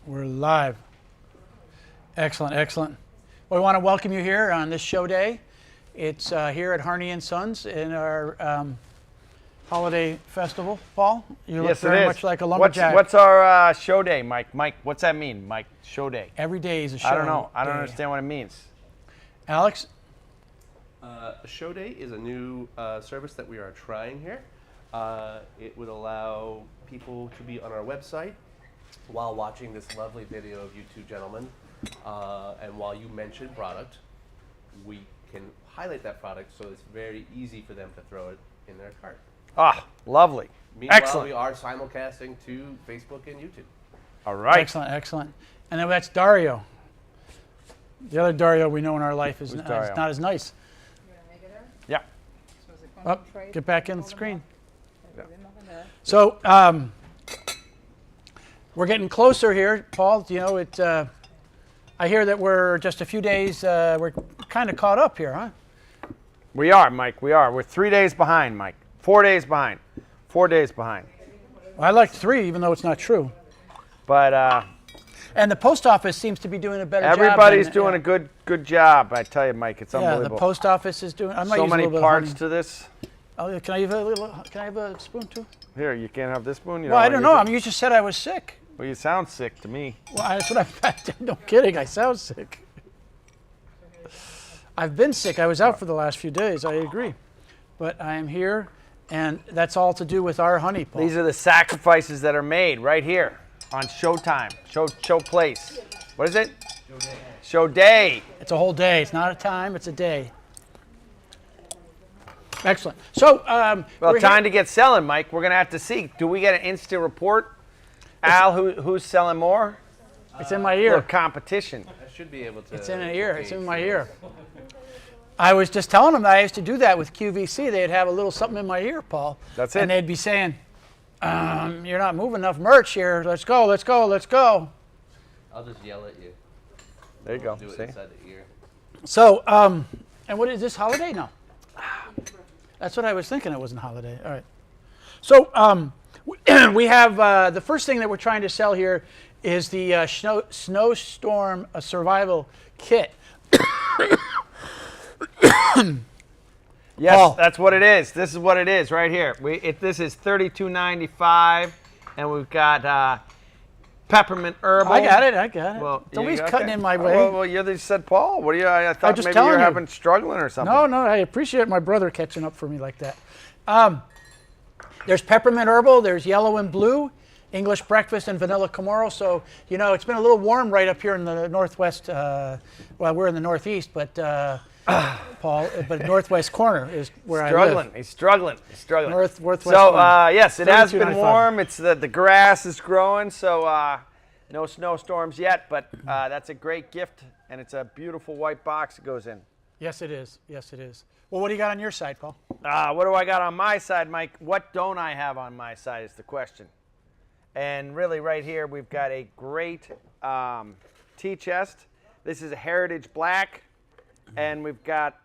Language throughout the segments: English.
We're live. Excellent, excellent. Well, we want to welcome you here on this show day. It's here at Harney and Sons in our holiday festival. Paul, you look very much like a lumberjack. What's our show day, Mike? Mike, what's that mean, Mike? Show day. Every day is a show. I don't know. I don't understand what it means. Alex? A show day is a new service that we are trying here. It would allow people to be on our website while watching this lovely video of you two gentlemen. And while you mention product, we can highlight that product so it's very easy for them to throw it in their cart. Ah, lovely. Meanwhile, Excellent. we are simulcasting to Facebook and YouTube. All right. Excellent, excellent. And then that's Dario. The other Dario we know in our life is not as nice. You want to make it there? Yeah. Oh, get back in the screen. Yeah. So we're getting closer here, Paul. You know, I hear that we're just a few days. We're kind of caught up here, huh? We are, Mike. We are. We're 3 days behind, Mike. 4 days behind. 4 days behind. I like 3, even though it's not true. But and the post office seems to be doing a better job. everybody's doing a good job. I tell you, Mike. It's unbelievable. Yeah, the post office is doing. I might so use a many little bit parts of to this. honey. Oh, can I have a little? Can I have a spoon too? Here, you can't have this spoon. You Well, I wanna don't use know. it? I mean, you just said I was sick. Well, you sound sick to me. Well, that's what no kidding. I sound sick. I've been sick. I was out for the last few days. I agree, but I am here, and that's all to do with our honey, Paul. These are the sacrifices that are made right here on Showtime. Show place. What is it? Show day. Show day. It's a whole day. It's not a time. It's a day. Excellent. So, Well, time to get selling, Mike. We're gonna have to see. Do we get an instant report? Al, who's selling more? It's in my Or ear. competition? I should be able to. It's in an ear. It's in my ear. I was just telling them that I used to do that with QVC. They'd have a little something in my ear, Paul. That's it. And they'd be saying, "You're not moving enough merch here. Let's go. Let's go. Let's go." I'll just yell at you. There you go. Do it See? inside the ear. So, and what is this holiday? No. That's what I was thinking. It wasn't holiday. All right. So we have the first thing that we're trying to sell here is the Snowstorm survival kit. Yes, Paul. that's what it is. This is what it is right here. This is $32.95, and we've got peppermint herbal. I got it. Well, Don't be okay. cutting in my way. Well, you just said Paul. What do you? I thought just maybe telling you're you. having struggling or something. No, I appreciate my brother catching up for me like that. There's peppermint herbal, there's yellow and blue, English breakfast, and vanilla Chamorro. So, you know, it's been a little warm right up here in the northwest. Well, we're in the northeast, but Paul, but northwest corner is where I live. He's struggling. Northwest So, corner. yes, it has been 32.95. warm. It's the grass is growing, so no snowstorms yet, but that's a great gift, and it's a beautiful white box it goes in. Yes, it is. Yes, it is. Well, what do you got on your side, Paul? What do I got on my side, Mike? What don't I have on my side is the question. And really right here, we've got a great tea chest. This is a Heritage Black, and we've got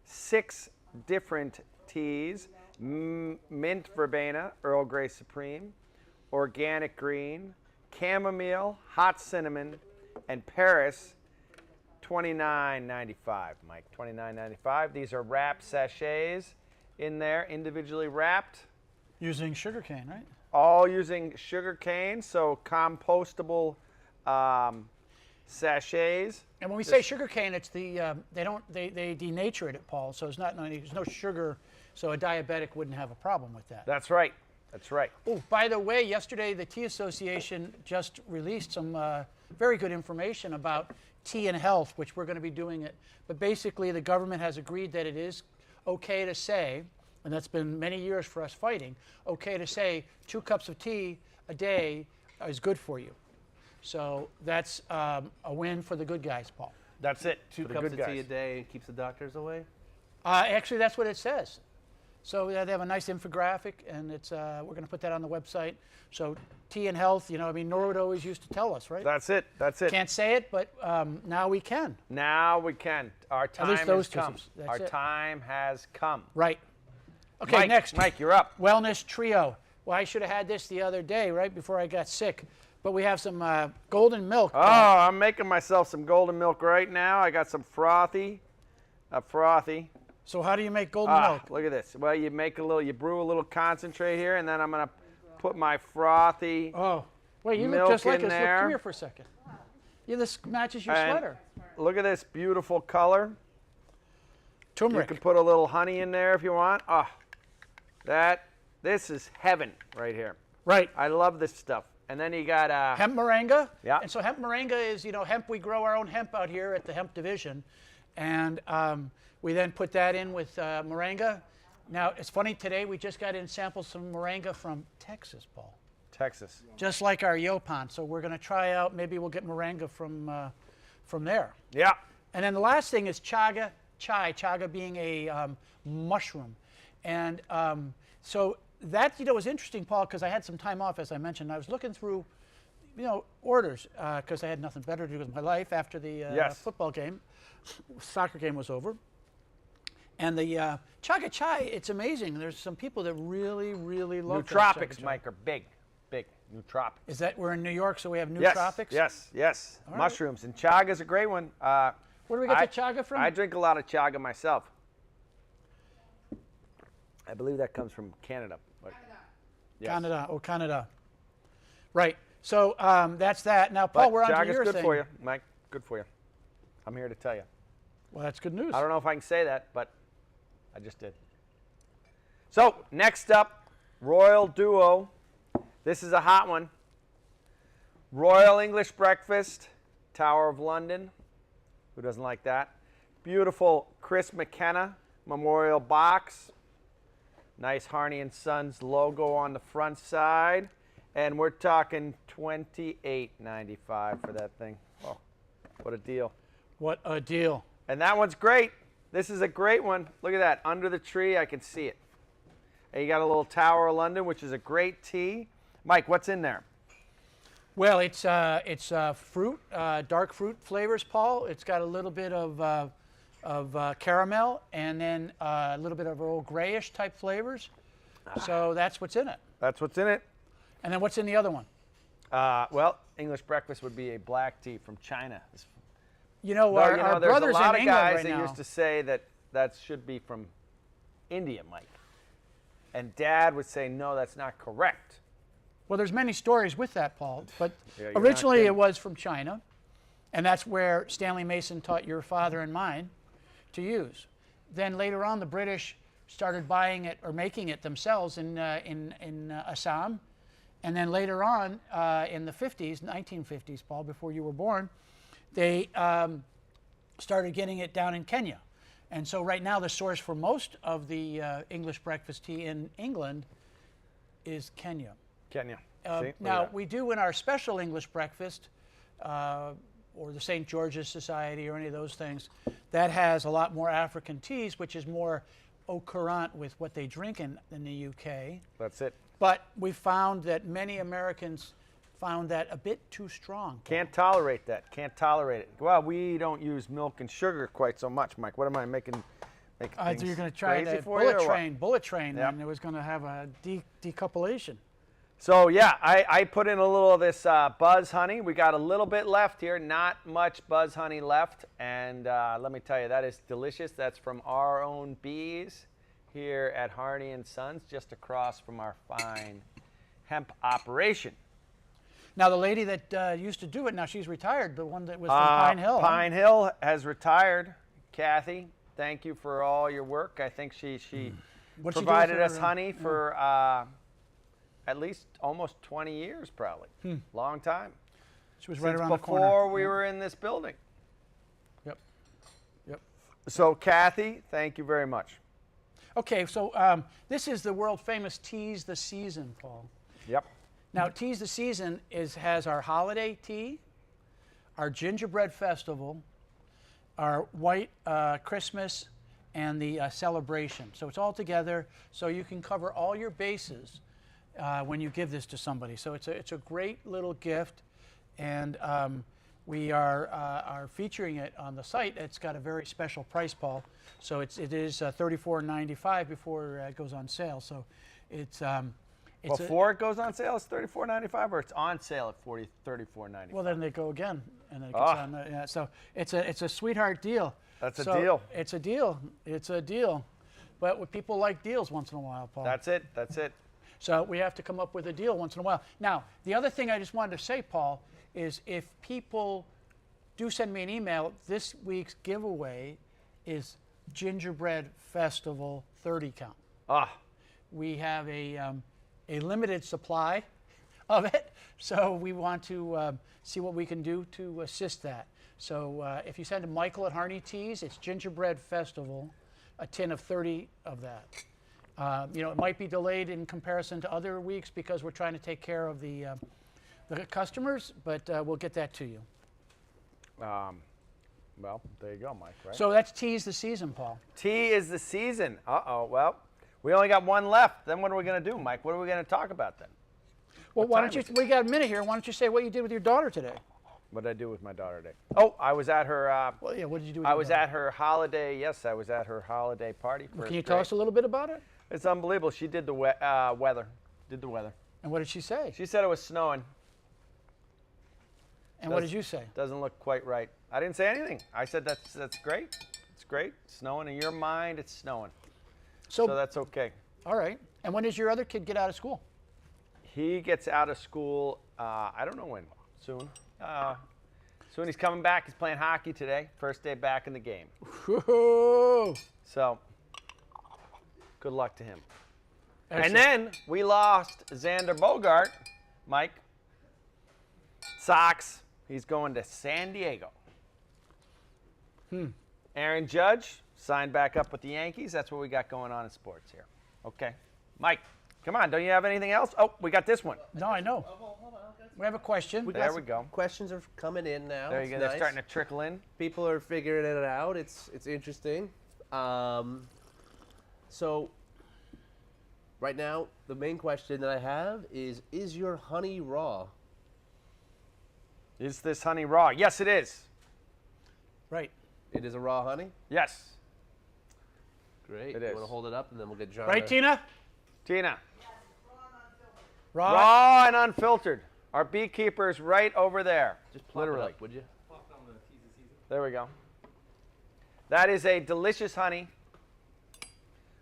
6 different teas. Mint Verbena, Earl Grey Supreme, Organic Green, Chamomile, Hot Cinnamon, and Paris. $29.95, Mike. $29.95. These are wrapped sachets in there, individually wrapped. Using sugarcane, right? All using sugar cane, so compostable sachets. And when we say sugarcane, it's the they denature it, Paul. So there's no sugar, so a diabetic wouldn't have a problem with that. That's right. That's right. Oh, by the way, yesterday the Tea Association just released some very good information about tea and health, which we're going to be doing it. But basically, the government has agreed that it is okay to say, and that's been many years for us fighting, okay to say 2 cups of tea a day is good for you. So that's a win for the good guys, Paul. That's it. 2 for the cups good of guys. tea a day keeps the doctors away? Actually, that's what it says. So they have a nice infographic, and it's we're going to put that on the website. So tea and health, you know, I mean, Norwood always used to tell us, right? That's it. That's it. Can't say it, but now we can. Now we can. Our At time least has those two come. things. That's Our it. time has come. Right. Okay, Mike, next. Mike, you're up. Wellness Trio. Well, I should have had this the other day, right before I got sick. But we have some golden milk. Oh, I'm making myself some golden milk right now. I got some frothy. So how do you make golden milk? Look at this. Well, you brew a little concentrate here, and then I'm gonna put my frothy. Oh, wait, you milk look just like in us. Look, there. come here for a second. Yeah, this matches your And sweater. Look at this beautiful color. You Turmeric. can put a little honey in there if you want. Oh, this is heaven right here. Right. I love this stuff. And then you got Hemp moringa. Yeah. And so hemp moringa is, hemp. We grow our own hemp out here at the hemp division, and we then put that in with moringa. Now it's funny. Today we just got in samples some moringa from Texas, Paul. Texas. Just like our Yopan. So we're going to try out. Maybe we'll get moringa from there. Yeah. And then the last thing is chaga chai. Chaga being a mushroom, and so that was interesting, Paul, because I had some time off, as I mentioned. I was looking through, orders because I had nothing better to do with my life after the football game, soccer game was over. And the chaga chai, it's amazing. There's some people that really, really love that Nootropics, chaga chai. Mike, are big. Nootropics. Is that we're in New York, so we have Yes. nootropics? Yes. All right. Mushrooms. And chaga's a great one. Where do we get the chaga from? I drink a lot of chaga myself. I believe that comes from Canada. But yes. Canada. Right. So that's that. Now, Paul, But we're on to chaga's your good thing. for you, Mike. Good for you. I'm here to tell you. Well, that's good news. I don't know if I can say that, but I just did. So next up, Royal Duo. This is a hot one. Royal English Breakfast, Tower of London. Who doesn't like that? Beautiful Chris McKenna memorial box. Nice Harney and Sons logo on the front side. And we're talking $28.95 for that thing. Oh, what a deal. What a deal. And that one's great. This is a great one. Look at that. Under the tree, I can see it. And you got a little Tower of London, which is a great tea. Mike, what's in there? Well, it's fruit, dark fruit flavors, Paul. It's got a little bit of caramel and then a little bit of Earl Grayish type flavors. So that's what's in it. That's what's in it. And then what's in the other one? Well, English breakfast would be a black tea from China. Our there's brothers a lot in of England guys right that now. used to say that should be from India, Mike. And Dad would say, no, that's not correct. Well, there's many stories with that, Paul. But Yeah, you're not originally it kidding. was from China, and that's where Stanley Mason taught your father and mine to use. Then later on, the British started buying it or making it themselves in Assam, and then later on in the 50s, 1950s, Paul, before you were born, they started getting it down in Kenya. And so right now, the source for most of the English breakfast tea in England is Kenya. Kenya. See? Look at Now, that. we do in our special English breakfast, or the St. George's Society or any of those things, that has a lot more African teas, which is more au courant with what they drink in the UK. That's it. But we found that many Americans found that a bit too strong. Can't tolerate that. Can't tolerate it. Well, we don't use milk and sugar quite so much, Mike. What am I making I thought you were going to try crazy the for you, or what? bullet train, Yep. and it was going to have a decoupulation. So yeah, I put in a little of this Buzz Honey. We got a little bit left here, not much Buzz Honey left. And let me tell you, that is delicious. That's from our own bees here at Harney and Sons, just across from our fine hemp operation. Now, the lady that used to do it, now she's retired, the one that was from Pine Hill. huh? Pine Hill has retired. Kathy, thank you for all your work. I think she What'd she do provided for, us honey for at least almost 20 years, probably. Long time. She was right Since around the corner. before we were in this building. Yep. Yep. So, Kathy, thank you very much. Okay, so this is the world famous Teas the Season, Paul. Yep. Now, Teas the Season has our holiday tea, our gingerbread festival, our white Christmas, and the celebration. So it's all together, so you can cover all your bases when you give this to somebody. So it's a great little gift, and we are featuring it on the site. It's got a very special price, Paul. So it is $34.95 before it goes on sale. So it's It's Before it goes on sale, it's $34.95, or it's on sale at $34.95. well, then they go again, and then it gets Ah. on. Yeah, so it's a sweetheart deal. That's a So deal. It's a deal. It's a deal. But people like deals once in a while, Paul. That's it. That's it. So we have to come up with a deal once in a while. Now, the other thing I just wanted to say, Paul, is if people do send me an email, this week's giveaway is Gingerbread Festival 30 count. Ah, We have a limited supply of it, so we want to see what we can do to assist that. So if you send to Michael at Harney Teas, it's Gingerbread Festival, a tin of 30 of that. It might be delayed in comparison to other weeks because we're trying to take care of the customers, but we'll get that to you. well, there you go, Mike, right? So that's Teas the season, Paul. Tea is the season. Uh-oh, well, we only got one left. Then what are we going to do, Mike? What are we going to talk about then? Well, why don't time you, we got a minute here, why don't you say what you did with your daughter today? What did I do with my daughter today? Oh, I was at her, Well, yeah, what did you do with I your was daughter? at her holiday, yes, I was at her holiday party. Can you tell us a little bit about it? It's unbelievable. She did the weather. Did the weather. And what did she say? She said it was snowing. And what did you say? Doesn't look quite right. I didn't say anything. I said that's great. It's great. Snowing in your mind, it's snowing. So that's okay. All right. And when does your other kid get out of school? He gets out of school, I don't know when, soon. Soon he's coming back. He's playing hockey today. First day back in the game. Whoa. So, good luck to him. Excellent. And then we lost Xander Bogart, Mike. Sox. He's going to San Diego. Aaron Judge signed back up with the Yankees. That's what we got going on in sports here. Okay. Mike, come on. Don't you have anything else? Oh, we got this one. No, I know. Hold on. We have a question. There we go. Questions are coming in now. There you It's go. They're nice. starting to trickle in. People are figuring it out. It's interesting. So right now, the main question that I have is your honey raw? Is this honey raw? Yes, it is. Right. It is a raw honey? Yes. Great. It You is. want to hold it up and then we'll get John. Right, Tina? Tina. Raw? Raw and unfiltered. Our beekeeper's right over there. Just plop literally. it up, would you? There we go. That is a delicious honey.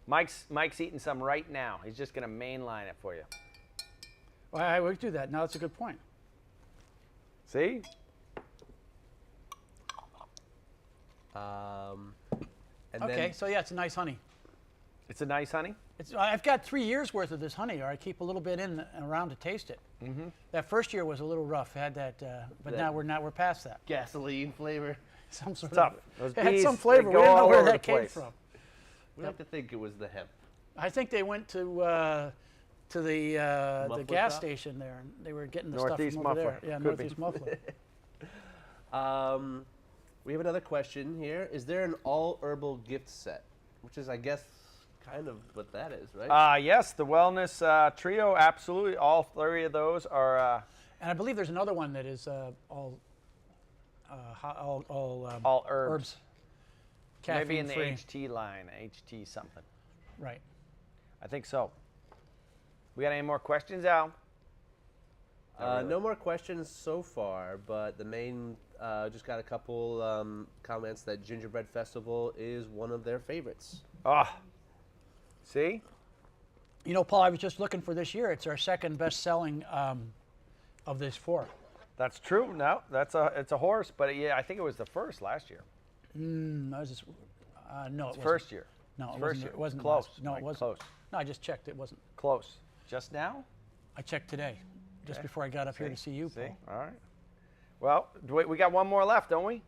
Mike's eating some right now. He's just going to mainline it for you. Well, I would do that. Now that's a good point. See? And Okay, then so yeah, it's a nice honey. It's a nice honey. I've got 3 years worth of this honey, or I keep a little bit in and around to taste it. That first year was a little rough. Had that, but That- now we're past that. gasoline flavor. Some sort Tough. of Those it had bees, some they flavor. We go didn't know all where over that the came place. from. We like to think it was the hemp. I think they went to the Muffler gas shop? station there, and they were getting the Northeast stuff from over Muffler. there. Yeah, Could be. Northeast Muffler. We have another question here. Is there an all herbal gift set? Which is, I guess, kind of what that is, right? Yes, the wellness trio, absolutely. All three of those are And I believe there's another one that is all all herbs. Maybe in the caffeine-free. HT line, HT something. Right. I think so. We got any more questions, Al? No more questions so far, but the main, just got a couple comments that Gingerbread Festival is one of their favorites. Ah, see? You know, Paul, I was just looking for this year. It's our second best-selling of this four. That's true. No, it's a horse, but yeah, I think it was the first last year. I was just, no, it wasn't. First year. No, it First wasn't. year. It wasn't Close. last- No, Mike, it wasn't. close. No, I just checked. It wasn't. Close. Just now? I checked today, just Okay. before I got up here to see you, See? Paul. All right. Well, we got one more left, don't we?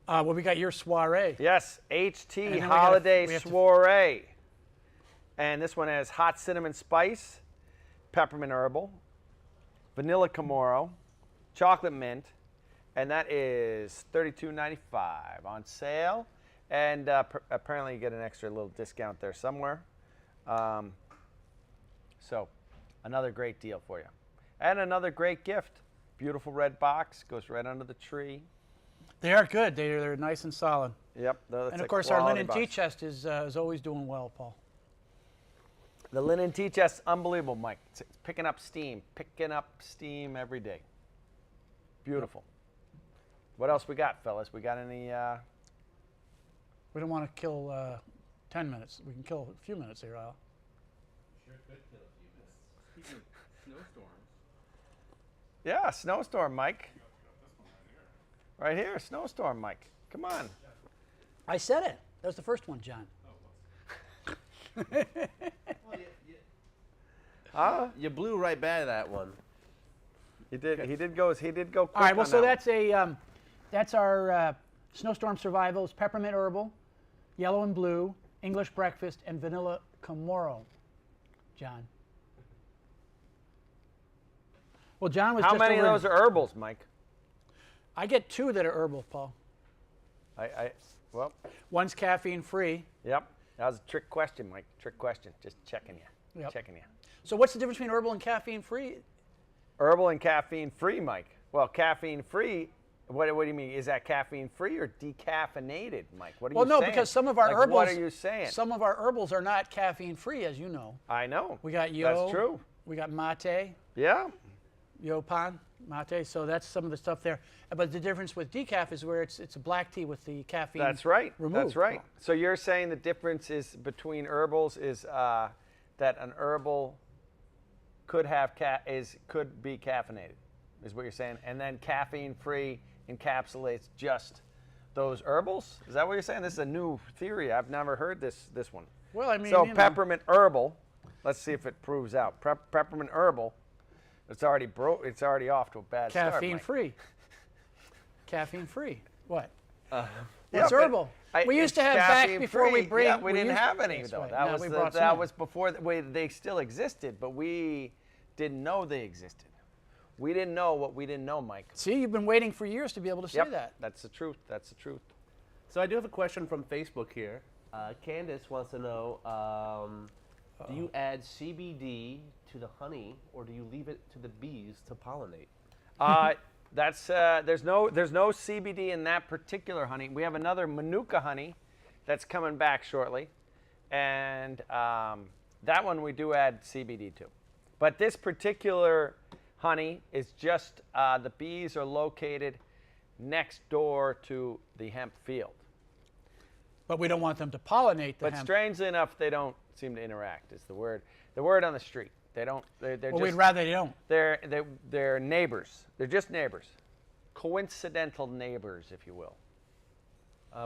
Well, we got your soiree. Yes, And HT then we Holiday have to- Soirée. And this one has hot cinnamon spice, peppermint herbal, vanilla Camaro, chocolate mint, and that is $32.95 on sale. And apparently you get an extra little discount there somewhere. So another great deal for you. And another great gift. Beautiful red box, goes right under the tree. They are good. They're nice and solid. Yep. That's And a of course, our quality linen box. tea chest is always doing well, Paul. The linen tea chest, unbelievable, Mike. It's picking up steam every day. Beautiful. What else we got, fellas? We got any? We don't want to kill 10 minutes. We can kill a few minutes here, Al. Sure could kill a few minutes. Speaking of snowstorms. Yeah, Snowstorm, Mike. Right here, Snowstorm, Mike. Come on. I said it. That was the first one, John. Well, you blew right by that one. He did. He did go. Quick All right. Well, on so that that's our Snowstorm Survivals peppermint herbal, yellow and blue, English breakfast, and vanilla Camoro. John. Well, John was. How just many of over- those are herbals, Mike? I get 2 that are herbal, Paul. Well, One's caffeine free. yep. That was a trick question, Mike. Trick question. Just checking you. Yep. Checking you. So what's the difference between herbal and caffeine free? Herbal and caffeine free, Mike. Well, caffeine free. What do you mean? Is that caffeine free or decaffeinated, Mike? What are Well, you no, saying? because some of our Like, herbals. What are you saying? Some of our herbals are not caffeine free, as you know. I know. We got yo. That's true. We got mate, Yeah. yopan, mate. So that's some of the stuff there. But the difference with decaf is where it's a black tea with the caffeine. That's right. Removed. That's right. So you're saying the difference is between herbals is that an herbal could have could be caffeinated, is what you're saying, and then caffeine-free encapsulates just those herbals. Is that what you're saying? This is a new theory. I've never heard this one. Well, I mean, so you know. peppermint herbal. Let's see if it proves out. Peppermint herbal. It's already It's already off to a bad start. Caffeine Mike. free. Caffeine free. What? Yeah, It's but herbal. We used it's to have back caffeine before we free. bring. Yeah, we didn't used- have any That's though. right. That Now was we brought some that in. was before they still existed, but we didn't know they existed. We didn't know what we didn't know, Mike. See, you've been waiting for years to be able to say Yep, that. that's the truth. That's the truth. So I do have a question from Facebook here. Candace wants to know, do you add CBD to the honey, or do you leave it to the bees to pollinate? There's no CBD in that particular honey. We have another Manuka honey that's coming back shortly, and that one we do add CBD to. But this particular honey is just the bees are located next door to the hemp field. But we don't want them to pollinate the But hemp. strangely enough, they don't seem to interact. Is the word on the street? They don't. They're Well, just. we'd rather they don't. They're neighbors. They're just neighbors. Coincidental neighbors, if you will.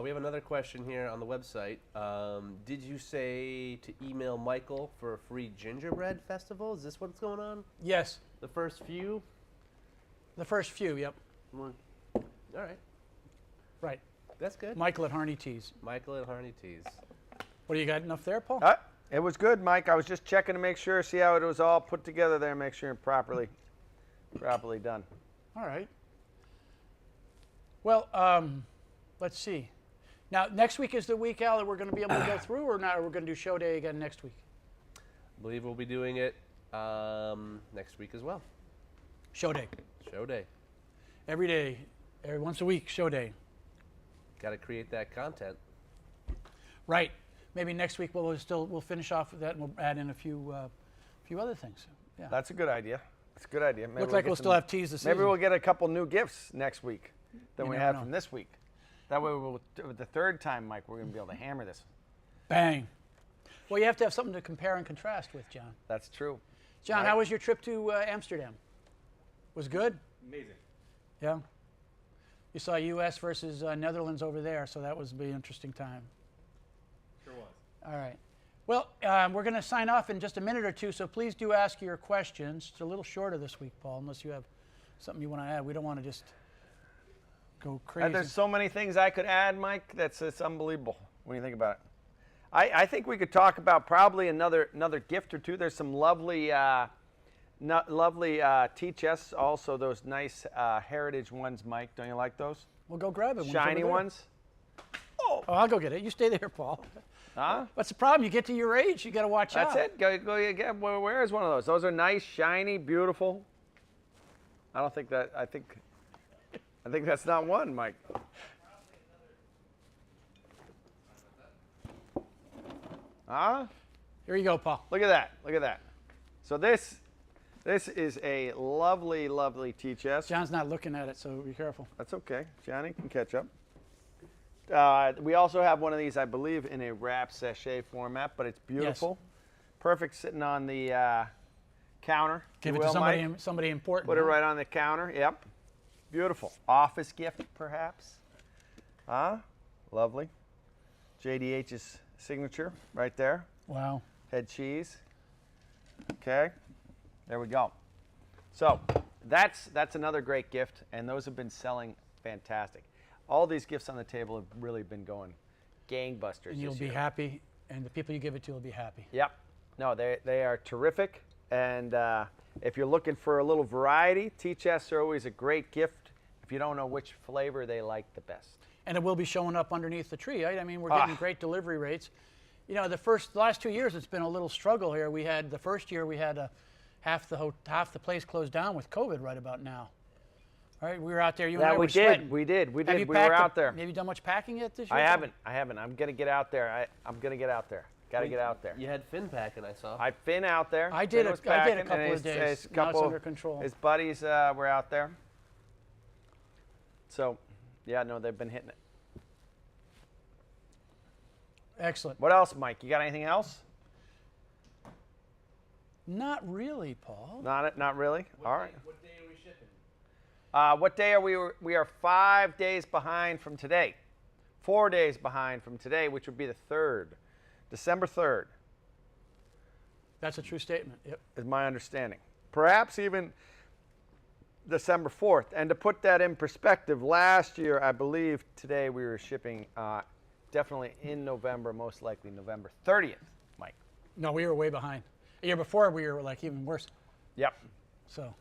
We have another question here on the website. Did you say to email Michael for a free gingerbread festival? Is this what's going on? Yes, The first few? the first few. Yep, All right. right. That's good. Michael at Harney Teas. Michael and Harney Teas. What do you got enough there, Paul? It was good, Mike. I was just checking to make sure, see how it was all put together there, make sure properly done. All right. Well, let's see. Now, next week is the week, Al, that we're going to be able to go through, or not? Or we're going to do show day again next week? I believe we'll be doing it next week as well. Show day. Show day. Every day, every once a week, show day. Got to create that content. Right. Maybe next week we'll finish off with that and we'll add in a few other things. Yeah. That's a good idea. It's a good idea. Maybe Looks like get we'll some- still have teas this season. Maybe we'll get a couple new gifts next week than You we never had know. from this week. That way, the third time, Mike, we're going to be able to hammer this. Bang. Well, you have to have something to compare and contrast with, John. That's true. John, Right. how was your trip to Amsterdam? Was good? Amazing. Yeah. You saw U.S. versus Netherlands over there, so that was be an interesting time. Sure was. All right. Well, we're going to sign off in just a minute or two, so please do ask your questions. It's a little shorter this week, Paul, unless you have something you want to add. We don't want to just go crazy. And there's so many things I could add, Mike. It's unbelievable when you think about it. I think we could talk about probably another gift or two. There's some lovely tea chests. Also, those nice heritage ones, Mike. Don't you like those? We'll go grab it. when it's Shiny over there. ones. Oh, I'll go get it. You stay there, Paul. Huh? What's the problem? You get to your age, you got to watch out. That's it. Go get. Where is one of those? Those are nice, shiny, beautiful. I don't think that. I think that's not one, Mike. Huh? Here you go, Paul. Look at that. Look at that. So this is a lovely, lovely tea chest. John's not looking at it, so be careful. That's okay. Johnny can catch up. We also have one of these, I believe, in a wrap sachet format, but it's beautiful. Perfect sitting on the counter. Give if it you to will, Mike. somebody important. Put it huh? right on the counter. Yep. Beautiful. Office gift, perhaps. Lovely. JDH's signature right there. Wow. Head cheese. Okay. There we go. So that's another great gift, and those have been selling fantastic. All these gifts on the table have really been going gangbusters. And you'll this be year. happy, and the people you give it to will be happy. Yep. No, they are terrific. And if you're looking for a little variety, tea chests are always a great gift if you don't know which flavor they like the best. And it will be showing up underneath the tree, right? I mean, we're getting great delivery rates. You know, the last 2 years, it's been a little struggle here. We had the first year we had half the place closed down with COVID right about now. All right, we were out there. You and I were sweating. We did. Have you We were packed out there. Have you done much packing yet this year? I haven't. I'm gonna get out there. I'm gonna get out there. Got to get out there. You had Finn packing, I saw. I've been out there. I did Finn was a couple packing, of and days. His Now it's under control. His buddies were out there. So, yeah, no, they've been hitting it. Excellent. What else, Mike? You got anything else? Not really, Paul. Not really. All right. What day are we shipping? What day are we? We are 5 days behind from today. 4 days behind from today, which would be the 3rd. December 3rd That's a true statement. Yep. is my understanding. Perhaps even December 4th. And to put that in perspective, last year, I believe today we were shipping definitely in November, most likely November 30th, Mike. No, we were way behind. A year before, we were like even worse. Yep. So,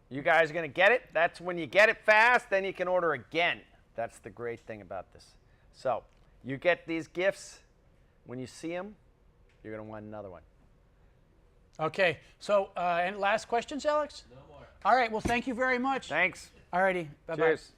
You guys are going to get it. That's when you get it fast, then you can order again. That's the great thing about this. So you get these gifts. When you see them, you're going to want another one. okay. So, and last questions, Alex? No more. All right. Well, thank you very much. Thanks. All righty. Bye-bye. Cheers.